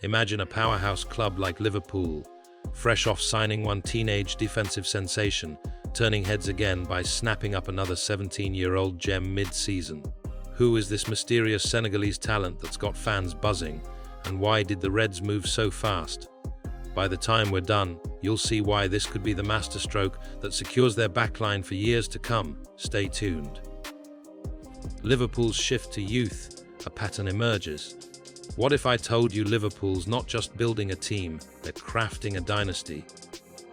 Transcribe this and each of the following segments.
Imagine a powerhouse club like Liverpool, fresh off signing one teenage defensive sensation, turning heads again by snapping up another 17-year-old gem mid-season. Who is this mysterious Senegalese talent that's got fans buzzing, and why did the Reds move so fast? By the time we're done, you'll see why this could be the masterstroke that secures their backline for years to come. Stay tuned. Liverpool's shift to youth, a pattern emerges. What if I told you Liverpool's not just building a team, they're crafting a dynasty?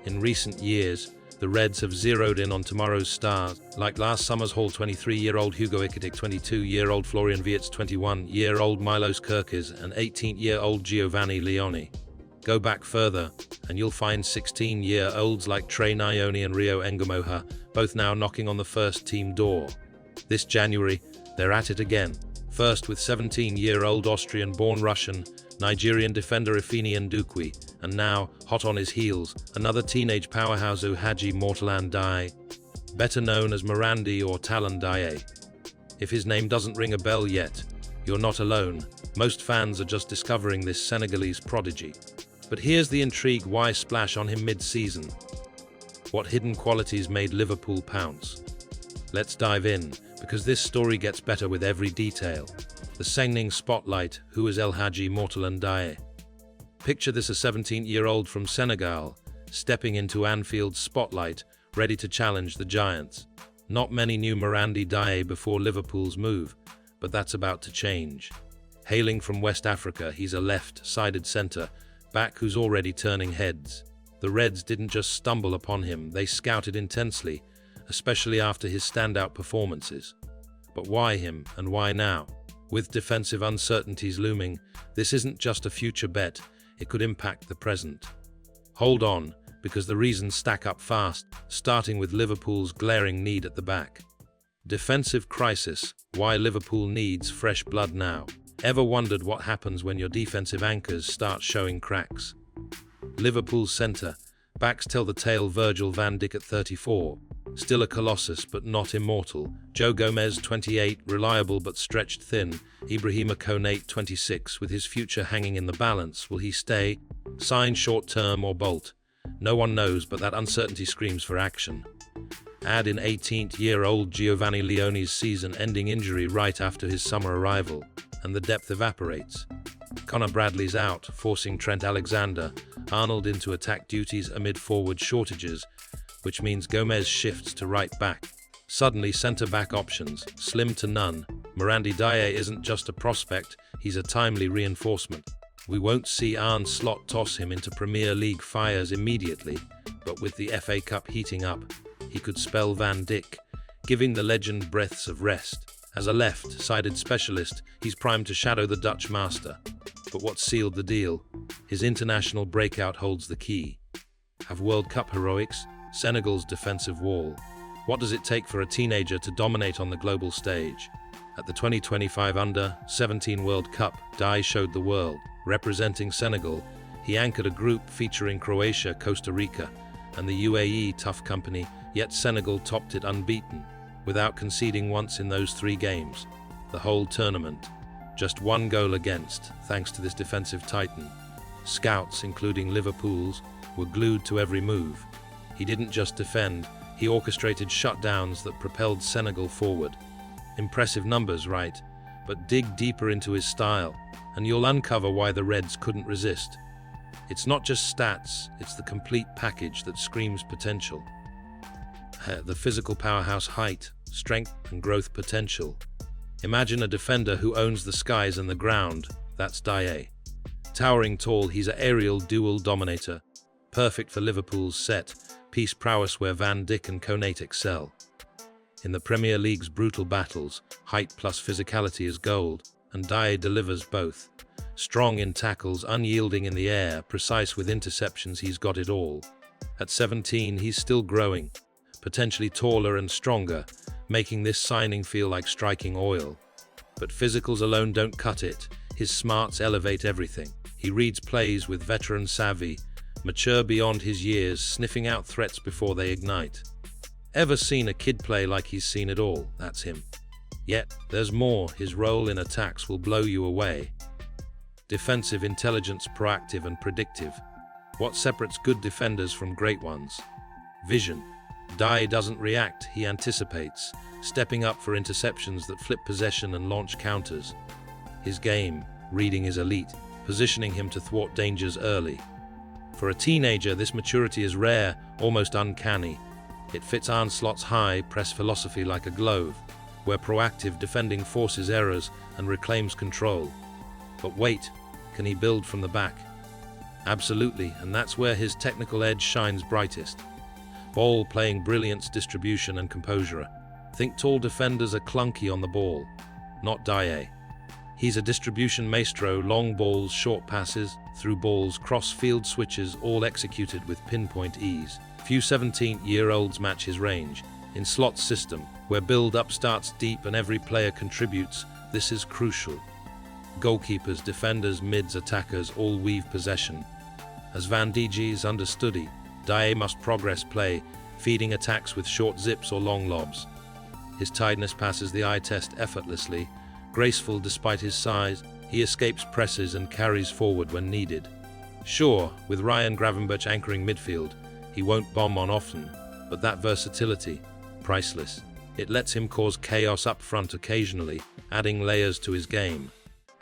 In recent years, the Reds have zeroed in on tomorrow's stars, like last summer's haul 23-year-old Hugo Ekitike, 22-year-old Florian Wirtz, 21-year-old Milos Kerkez, and 18-year-old Giovanni Leoni. Go back further, and you'll find 16-year-olds like Trey Nyoni and Rio Engamoha, both now knocking on the first-team door. This January, they're at it again, first with 17-year-old Austrian-born Russian, Nigerian defender Ifeanyi Ndukwe, and now, hot on his heels, another teenage powerhouse Haji Ndiaye, better known as Mirandi or Talon Ndiaye. If his name doesn't ring a bell yet, you're not alone. Most fans are just discovering this Senegalese prodigy. But here's the intrigue: why splash on him mid-season? What hidden qualities made Liverpool pounce? Let's dive in, because this story gets better with every detail. The Sengning spotlight: who is El Hadji Ndiaye? Picture this: a 17-year-old from Senegal, stepping into Anfield's spotlight, ready to challenge the Giants. Not many knew Mirandi Ndiaye before Liverpool's move, but that's about to change. Hailing from West Africa, he's a left-sided centre back who's already turning heads. The Reds didn't just stumble upon him, they scouted intensely, especially after his standout performances. But why him, and why now? With defensive uncertainties looming, this isn't just a future bet, it could impact the present. Hold on, because the reasons stack up fast, starting with Liverpool's glaring need at the back. Defensive crisis: why Liverpool needs fresh blood now. Ever wondered what happens when your defensive anchors start showing cracks? Liverpool's centre backs tell the tale. Virgil van Dijk at 34, still a colossus but not immortal. Joe Gomez, 28, reliable but stretched thin. Ibrahima Konate, 26, with his future hanging in the balance. Will he stay, sign short-term, or bolt? No one knows, but that uncertainty screams for action. Add in 18-year-old Giovanni Leoni's season-ending injury right after his summer arrival, and the depth evaporates. Connor Bradley's out, forcing Trent Alexander-Arnold into attack duties amid forward shortages, which means Gomez shifts to right back. Suddenly, centre-back options slim to none. Mirandi Ndiaye isn't just a prospect, he's a timely reinforcement. We won't see Arne Slot toss him into Premier League fires immediately, but with the FA Cup heating up, he could spell Van Dijk, giving the legend breaths of rest. As a left-sided specialist, he's primed to shadow the Dutch master. But what sealed the deal? His international breakout holds the key. Have World Cup heroics? Senegal's defensive wall. What does it take for a teenager to dominate on the global stage? At the 2025 Under-17 World Cup, Ndiaye showed the world. Representing Senegal, he anchored a group featuring Croatia, Costa Rica, and the UAE, tough company, yet Senegal topped it unbeaten, without conceding once in those 3 games. The whole tournament, just 1 goal against, thanks to this defensive titan. Scouts, including Liverpool's, were glued to every move. He didn't just defend, he orchestrated shutdowns that propelled Senegal forward. Impressive numbers, right? But dig deeper into his style, and you'll uncover why the Reds couldn't resist. It's not just stats, it's the complete package that screams potential. The physical powerhouse: height, strength, and growth potential. Imagine a defender who owns the skies and the ground. That's Ndiaye. Towering tall, he's an aerial dual dominator, perfect for Liverpool's set-piece prowess where Van Dijk and Konate excel. In the Premier League's brutal battles, height plus physicality is gold, and Ndiaye delivers both. Strong in tackles, unyielding in the air, precise with interceptions, he's got it all. At 17, he's still growing, potentially taller and stronger, making this signing feel like striking oil. But physicals alone don't cut it. His smarts elevate everything. He reads plays with veteran savvy, mature beyond his years, sniffing out threats before they ignite. Ever seen a kid play like he's seen it all? That's him. Yet, there's more. His role in attacks will blow you away. Defensive intelligence, proactive and predictive. What separates good defenders from great ones? Vision. Ndiaye doesn't react, he anticipates, stepping up for interceptions that flip possession and launch counters. His game reading is elite, positioning him to thwart dangers early. For a teenager, this maturity is rare, almost uncanny. It fits Ancelot's high-press philosophy like a glove, where proactive defending forces errors and reclaims control. But wait, can he build from the back? Absolutely, and that's where his technical edge shines brightest. Ball-playing brilliance, distribution and composure. Think tall defenders are clunky on the ball. Not Ndiaye. He's a distribution maestro, long balls, short passes, through balls, cross-field switches, all executed with pinpoint ease. Few 17-year-olds match his range. In Slot's system, where build-up starts deep and every player contributes, this is crucial. Goalkeepers, defenders, mids, attackers all weave possession. As Ndiaye's understudy, Ndiaye must progress play, feeding attacks with short zips or long lobs. His tiredness passes the eye test effortlessly. Graceful despite his size, he escapes presses and carries forward when needed. Sure, with Ryan Gravenberch anchoring midfield, he won't bomb on often, but that versatility, priceless. It lets him cause chaos up front occasionally, adding layers to his game.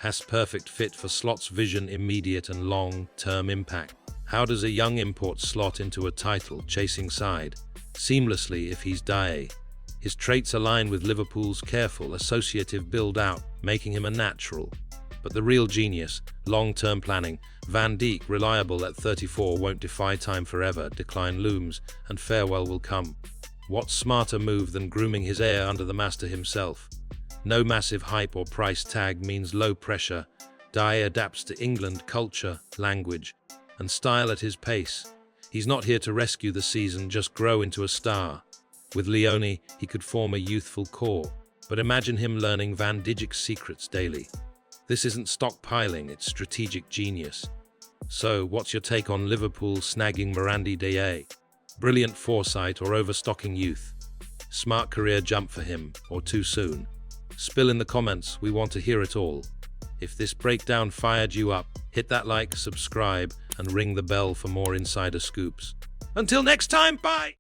Has perfect fit for Slot's vision, immediate and long-term impact. How does a young import slot into a title-chasing side? Seamlessly if he's Ndiaye. His traits align with Liverpool's careful, associative build-out, making him a natural. But the real genius, long-term planning, Van Dijk, reliable at 34, won't defy time forever, decline looms, and farewell will come. What smarter move than grooming his heir under the master himself? No massive hype or price tag means low pressure. Ndiaye adapts to England culture, language, and style at his pace. He's not here to rescue the season, just grow into a star. With Leone, he could form a youthful core, but imagine him learning Van Dijk's secrets daily. This isn't stockpiling, it's strategic genius. So, what's your take on Liverpool snagging Ndiaye? Brilliant foresight or overstocking youth? Smart career jump for him, or too soon? Spill in the comments, we want to hear it all. If this breakdown fired you up, hit that like, subscribe, and ring the bell for more insider scoops. Until next time, bye!